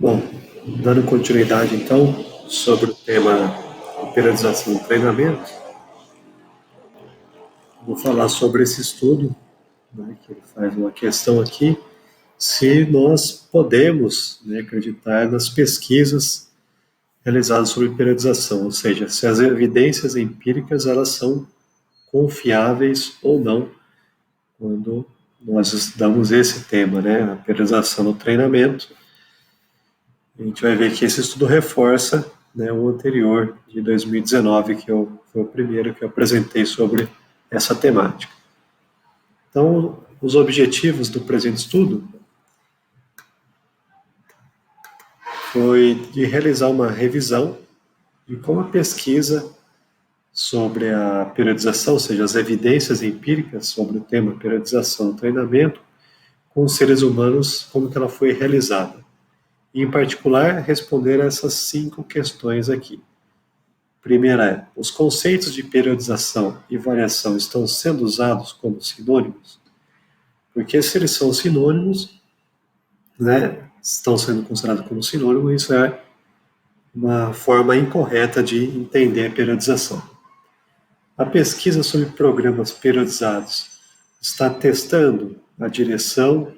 Bom, dando continuidade então sobre o tema de periodização do treinamento, vou falar sobre esse estudo, né, que ele faz uma questão aqui, se nós podemos, né, acreditar nas pesquisas realizadas sobre periodização, ou seja, se as evidências empíricas elas são confiáveis ou não quando nós estudamos esse tema, né, a periodização no treinamento. A gente vai ver que esse estudo reforça, né, o anterior, de 2019, que foi o primeiro que eu apresentei sobre essa temática. Então, os objetivos do presente estudo foi de realizar uma revisão de como a pesquisa sobre a periodização, ou seja, as evidências empíricas sobre o tema periodização do treinamento, com os seres humanos, como que ela foi realizada. E, em particular, responder a essas 5 questões aqui. Primeira é, os conceitos de periodização e variação estão sendo usados como sinônimos? Porque se eles são sinônimos, né, estão sendo considerados como sinônimos, isso é uma forma incorreta de entender a periodização. A pesquisa sobre programas periodizados está testando a direção,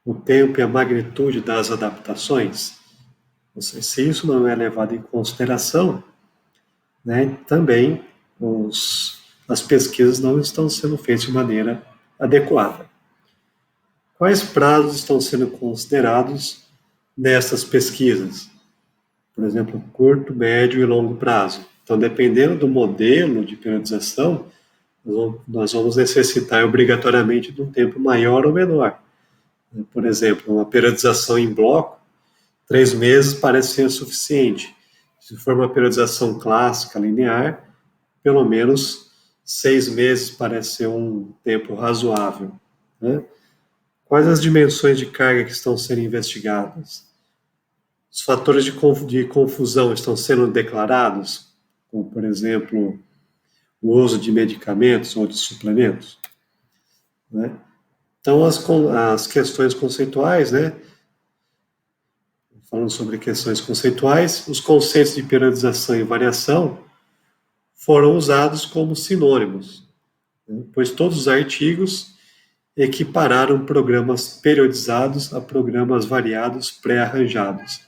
o tempo e a magnitude das adaptações? Ou seja, se isso não é levado em consideração, né, também as pesquisas não estão sendo feitas de maneira adequada. Quais prazos estão sendo considerados nessas pesquisas? Por exemplo, curto, médio e longo prazo. Então, dependendo do modelo de periodização, nós vamos necessitar obrigatoriamente de um tempo maior ou menor. Por exemplo, uma periodização em bloco, 3 meses parece ser suficiente. Se for uma periodização clássica, linear, pelo menos 6 meses parece ser um tempo razoável, né? Quais as dimensões de carga que estão sendo investigadas? Os fatores de confusão estão sendo declarados, como, por exemplo, o uso de medicamentos ou de suplementos, né? Então, as questões conceituais, né? Falando sobre questões conceituais, os conceitos de periodização e variação foram usados como sinônimos, né? Pois todos os artigos equipararam programas periodizados a programas variados pré-arranjados,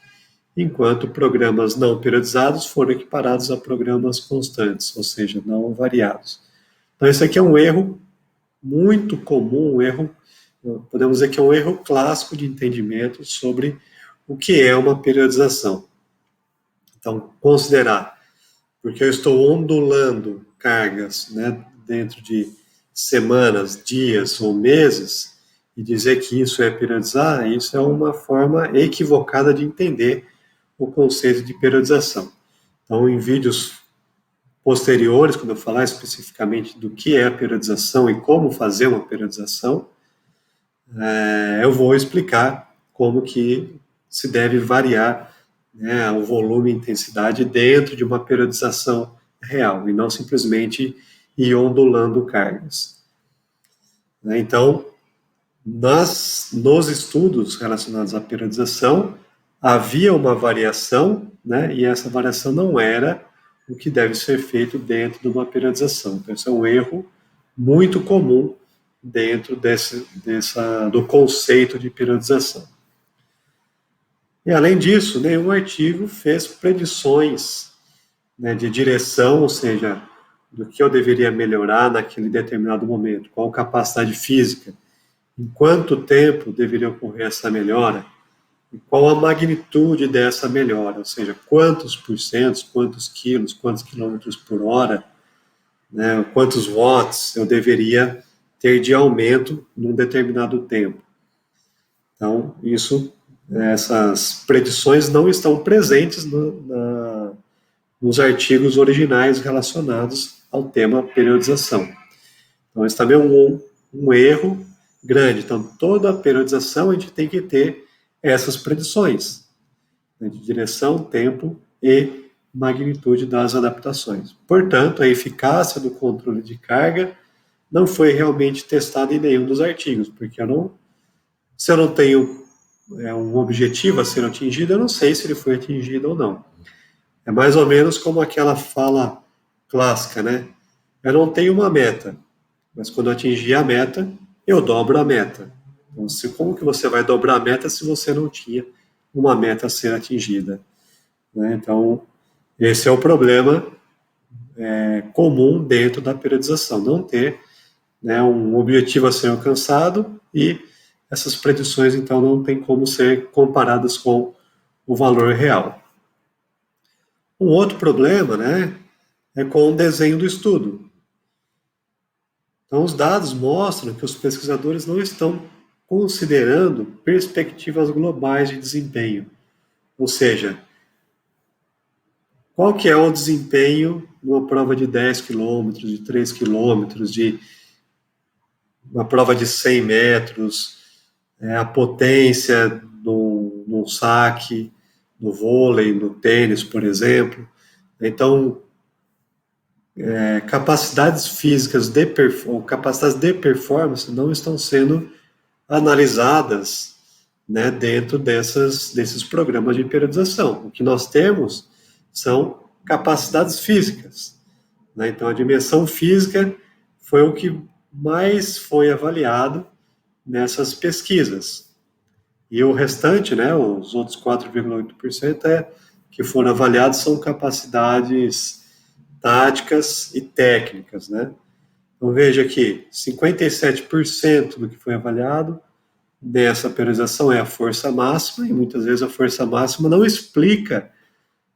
enquanto programas não periodizados foram equiparados a programas constantes, ou seja, não variados. Então, esse aqui é um erro muito comum, podemos dizer que é um erro clássico de entendimento sobre o que é uma periodização. Então, considerar, porque eu estou ondulando cargas, né, dentro de semanas, dias ou meses, e dizer que isso é periodizar, isso é uma forma equivocada de entender o conceito de periodização. Então, em vídeos posteriores, quando eu falar especificamente do que é a periodização e como fazer uma periodização, eu vou explicar como que se deve variar, né, o volume e intensidade dentro de uma periodização real, e não simplesmente ir ondulando cargas. Então, nos estudos relacionados à periodização, havia uma variação, né, e essa variação não era o que deve ser feito dentro de uma periodização. Então, isso é um erro muito comum dentro do conceito de periodização. E, além disso, nenhum artigo fez predições, né, de direção, ou seja, do que eu deveria melhorar naquele determinado momento, qual capacidade física, em quanto tempo deveria ocorrer essa melhora, e qual a magnitude dessa melhora, ou seja, quantos porcentos, quantos quilos, quantos quilômetros por hora, né, quantos watts eu deveria ter de aumento num determinado tempo. Então, essas predições não estão presentes nos artigos originais relacionados ao tema periodização. Então, esse também é um erro grande. Então, toda a periodização a gente tem que ter essas predições, né, de direção, tempo e magnitude das adaptações. Portanto, a eficácia do controle de carga não foi realmente testada em nenhum dos artigos, porque se eu não tenho um objetivo a ser atingido, eu não sei se ele foi atingido ou não. É mais ou menos como aquela fala clássica, né? Eu não tenho uma meta, mas quando eu atingir a meta, eu dobro a meta. Então, como que você vai dobrar a meta se você não tinha uma meta a ser atingida? Né? Então, esse é o problema comum dentro da periodização, não ter, né, um objetivo a ser alcançado e essas predições, então, não tem como ser comparadas com o valor real. Um outro problema, né, é com o desenho do estudo. Então, os dados mostram que os pesquisadores não estão considerando perspectivas globais de desempenho, ou seja, qual que é o desempenho numa prova de 10 quilômetros, de 3 quilômetros, de uma prova de 100 metros, a potência no saque, no vôlei, no tênis, por exemplo. Então, capacidades físicas ou capacidades de performance não estão sendo analisadas, né, dentro desses programas de periodização. O que nós temos são capacidades físicas. Né? Então, a dimensão física foi o que mais foi avaliado nessas pesquisas. E o restante, né, os outros 4,8% que foram avaliados são capacidades táticas e técnicas, né? Então veja que 57% do que foi avaliado dessa periodização é a força máxima, e muitas vezes a força máxima não explica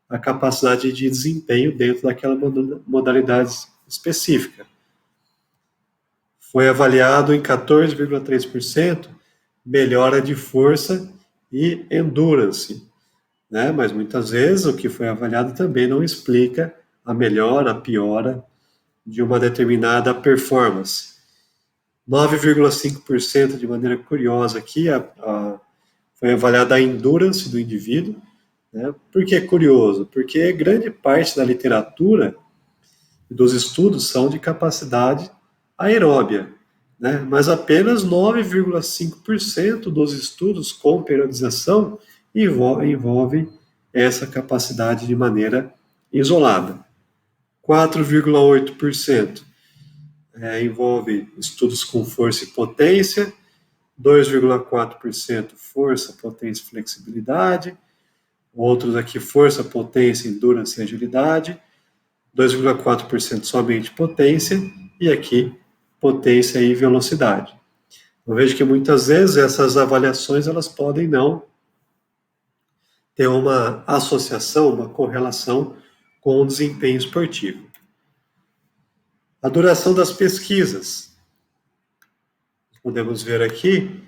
a capacidade de desempenho dentro daquela modalidade específica. Foi avaliado em 14,3% melhora de força e endurance, né? Mas muitas vezes o que foi avaliado também não explica a melhora, a piora de uma determinada performance. 9,5% de maneira curiosa aqui foi avaliada a endurance do indivíduo, né? Por que é curioso? Porque grande parte da literatura e dos estudos são de capacidade aeróbia, né? Mas apenas 9,5% dos estudos com periodização envolvem essa capacidade de maneira isolada. 4,8% envolve estudos com força e potência, 2,4% força, potência e flexibilidade, outros aqui força, potência, endurance e agilidade, 2,4% somente potência, e aqui potência e velocidade. Eu vejo que muitas vezes essas avaliações elas podem não ter uma associação, uma correlação com o desempenho esportivo. A duração das pesquisas. Podemos ver aqui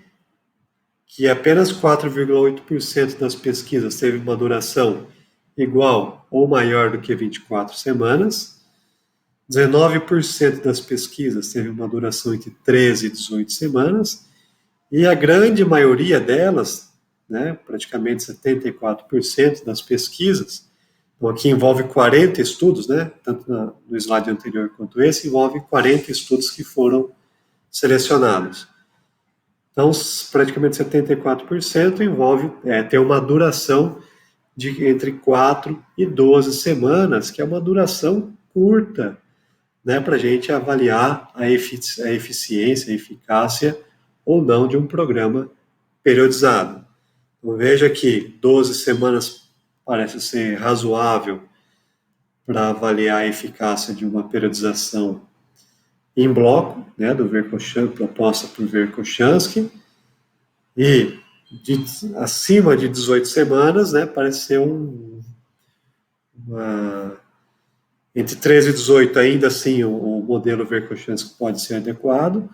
que apenas 4,8% das pesquisas teve uma duração igual ou maior do que 24 semanas, 19% das pesquisas teve uma duração entre 13 e 18 semanas, e a grande maioria delas, né, praticamente 74% das pesquisas, então aqui envolve 40 estudos, né, tanto no slide anterior quanto esse, envolve 40 estudos que foram selecionados. Então, praticamente 74% envolve ter uma duração de entre 4 e 12 semanas, que é uma duração curta, né, para a gente avaliar a eficiência, a eficácia ou não de um programa periodizado. Então, veja que 12 semanas parece ser razoável para avaliar a eficácia de uma periodização em bloco, né, do Verkhoshansky, proposta por Verkhoshansky, e acima de 18 semanas, né, parece ser entre 13 e 18, ainda assim, o modelo Verkhoshansky pode ser adequado,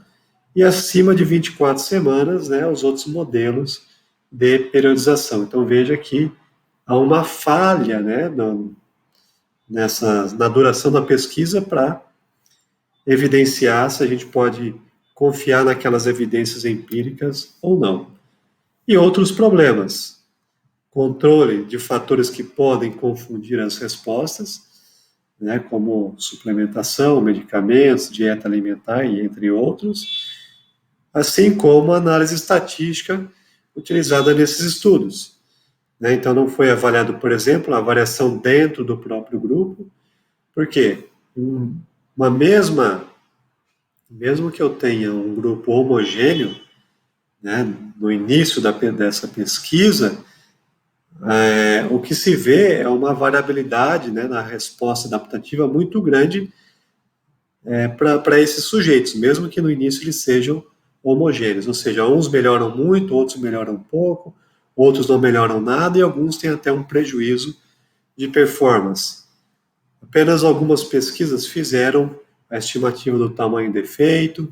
e acima de 24 semanas, né, os outros modelos de periodização. Então, veja que há uma falha, né, na duração da pesquisa para evidenciar se a gente pode confiar naquelas evidências empíricas ou não. E outros problemas. Controle de fatores que podem confundir as respostas, né, como suplementação, medicamentos, dieta alimentar e entre outros, assim como análise estatística, utilizada nesses estudos. Né? Então, não foi avaliado, por exemplo, a variação dentro do próprio grupo, porque uma mesmo que eu tenha um grupo homogêneo, né, no início dessa pesquisa, o que se vê é uma variabilidade, né, na resposta adaptativa muito grande para esses sujeitos, mesmo que no início eles sejam homogêneos, ou seja, uns melhoram muito, outros melhoram pouco, outros não melhoram nada e alguns têm até um prejuízo de performance. Apenas algumas pesquisas fizeram a estimativa do tamanho do efeito,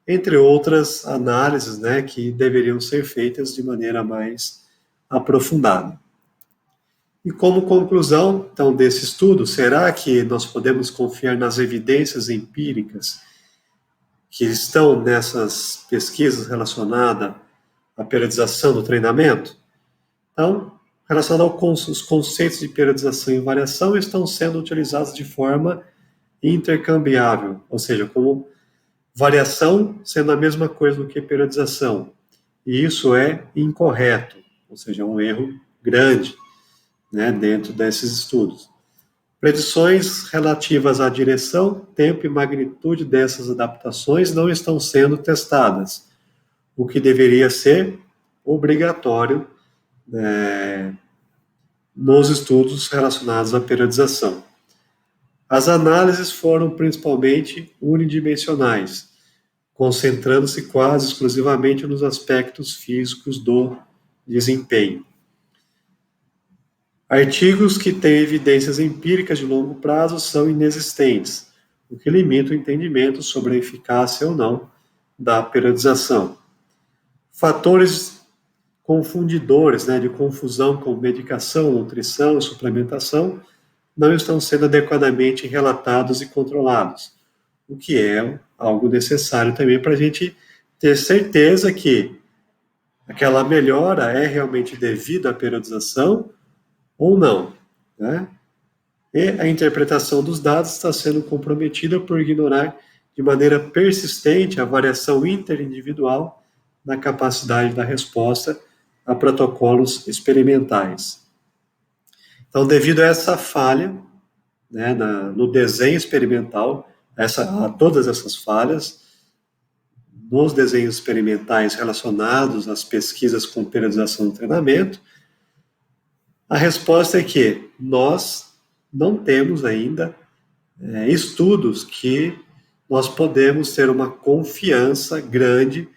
entre outras análises, né, que deveriam ser feitas de maneira mais aprofundada. E como conclusão, então, desse estudo, será que nós podemos confiar nas evidências empíricas que estão nessas pesquisas relacionadas à periodização do treinamento? Então, relacionado aos conceitos de periodização e variação, estão sendo utilizados de forma intercambiável, ou seja, como variação sendo a mesma coisa do que periodização. E isso é incorreto, ou seja, um erro grande, né, dentro desses estudos. Predições relativas à direção, tempo e magnitude dessas adaptações não estão sendo testadas, o que deveria ser obrigatório nos estudos relacionados à periodização. As análises foram principalmente unidimensionais, concentrando-se quase exclusivamente nos aspectos físicos do desempenho. Artigos que têm evidências empíricas de longo prazo são inexistentes, o que limita o entendimento sobre a eficácia ou não da periodização. Fatores confundidores, né, de confusão com medicação, nutrição e suplementação não estão sendo adequadamente relatados e controlados, o que é algo necessário também para a gente ter certeza que aquela melhora é realmente devido à periodização ou não, né? E a interpretação dos dados está sendo comprometida por ignorar de maneira persistente a variação interindividual na capacidade da resposta a protocolos experimentais. Então, devido a essa falha, né, no desenho experimental, a todas essas falhas, nos desenhos experimentais relacionados às pesquisas com periodização do treinamento, a resposta é que nós não temos ainda estudos que nós podemos ter uma confiança grande,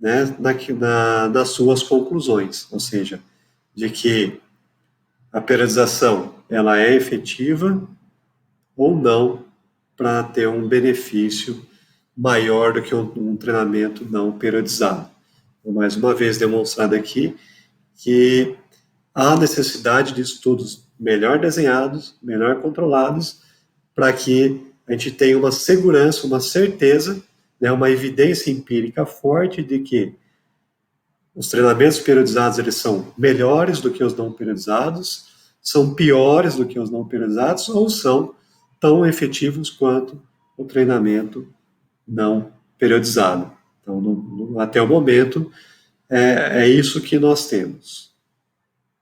né, nas suas conclusões, ou seja, de que a periodização ela é efetiva ou não para ter um benefício maior do que um treinamento não periodizado. Então, mais uma vez demonstrado aqui que há necessidade de estudos melhor desenhados, melhor controlados, para que a gente tenha uma segurança, uma certeza, né, uma evidência empírica forte de que os treinamentos periodizados eles são melhores do que os não periodizados, são piores do que os não periodizados ou são tão efetivos quanto o treinamento não periodizado. Então, até o momento, é isso que nós temos.